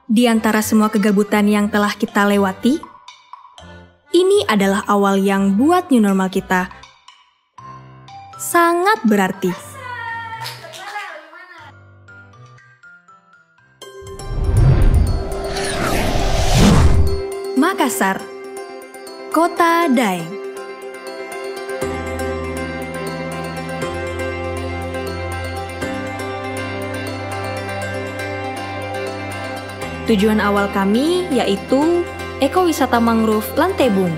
Di antara semua kegabutan yang telah kita lewati, ini adalah awal yang buat new normal kita sangat berarti. Makassar, Kota Daeng. Tujuan awal kami yaitu ekowisata mangrove Lantebung.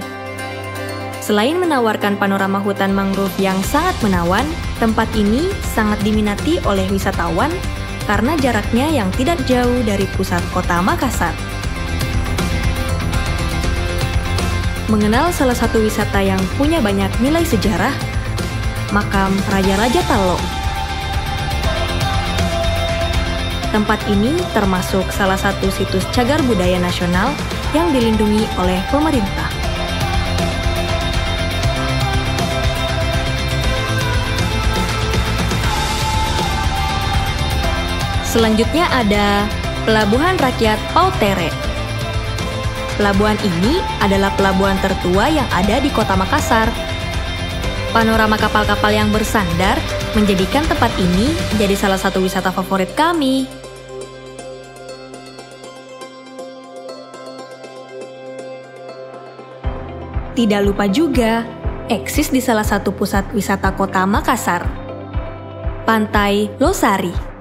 Selain menawarkan panorama hutan mangrove yang sangat menawan, tempat ini sangat diminati oleh wisatawan karena jaraknya yang tidak jauh dari pusat kota Makassar. Mengenal salah satu wisata yang punya banyak nilai sejarah, Makam Raja-Raja Talo. Tempat ini termasuk salah satu situs cagar budaya nasional yang dilindungi oleh pemerintah. Selanjutnya ada Pelabuhan Rakyat Pautere. Pelabuhan ini adalah pelabuhan tertua yang ada di Kota Makassar. Panorama kapal-kapal yang bersandar menjadikan tempat ini jadi salah satu wisata favorit kami. Tidak lupa juga, eksis di salah satu pusat wisata kota Makassar, Pantai Losari.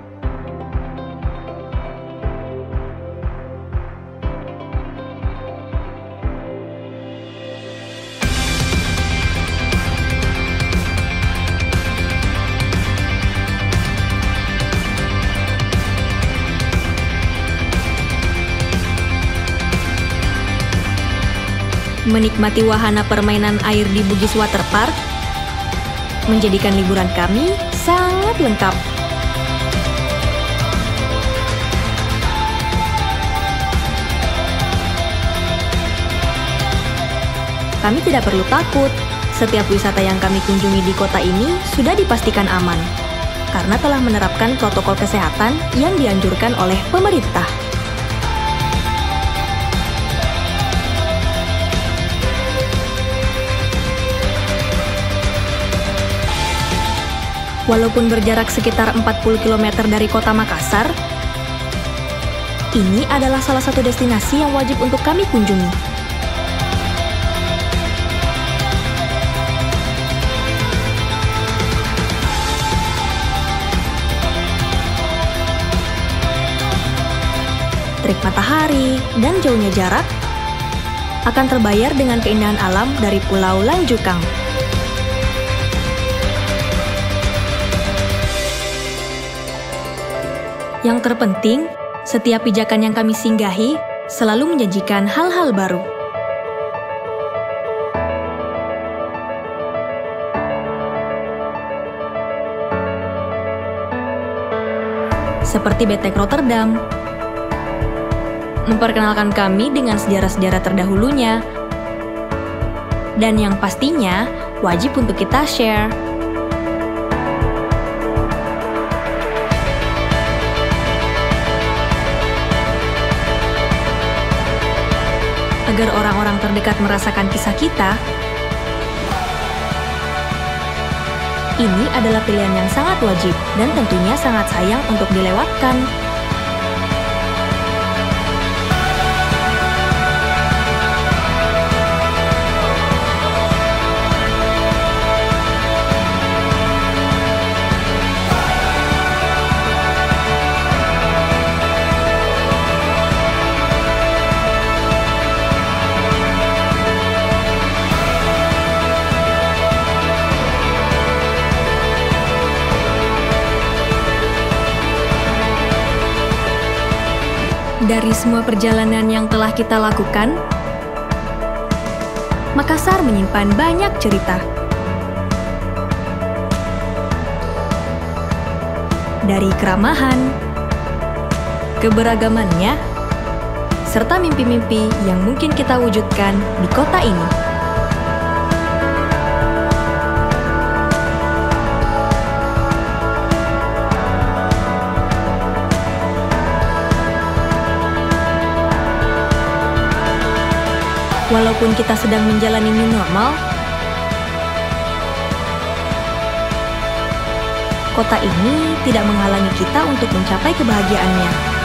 Menikmati wahana permainan air di Bugis Waterpark menjadikan liburan kami sangat lengkap. Kami tidak perlu takut, setiap wisata yang kami kunjungi di kota ini sudah dipastikan aman, karena telah menerapkan protokol kesehatan yang dianjurkan oleh pemerintah. Walaupun berjarak sekitar 40 km dari kota Makassar, ini adalah salah satu destinasi yang wajib untuk kami kunjungi. Terik matahari dan jauhnya jarak akan terbayar dengan keindahan alam dari Pulau Lanjukang. Yang terpenting, setiap pijakan yang kami singgahi selalu menjanjikan hal-hal baru. Seperti Betek Rotterdam, memperkenalkan kami dengan sejarah-sejarah terdahulunya, dan yang pastinya wajib untuk kita share. Agar orang-orang terdekat merasakan kisah kita, ini adalah pilihan yang sangat wajib dan tentunya sangat sayang untuk dilewatkan. Dari semua perjalanan yang telah kita lakukan, Makassar menyimpan banyak cerita. Dari keramahan, keberagamannya, serta mimpi-mimpi yang mungkin kita wujudkan di kota ini. Walaupun kita sedang menjalani new normal, kota ini tidak menghalangi kita untuk mencapai kebahagiaannya.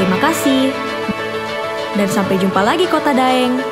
Terima kasih, dan sampai jumpa lagi Kota Daeng.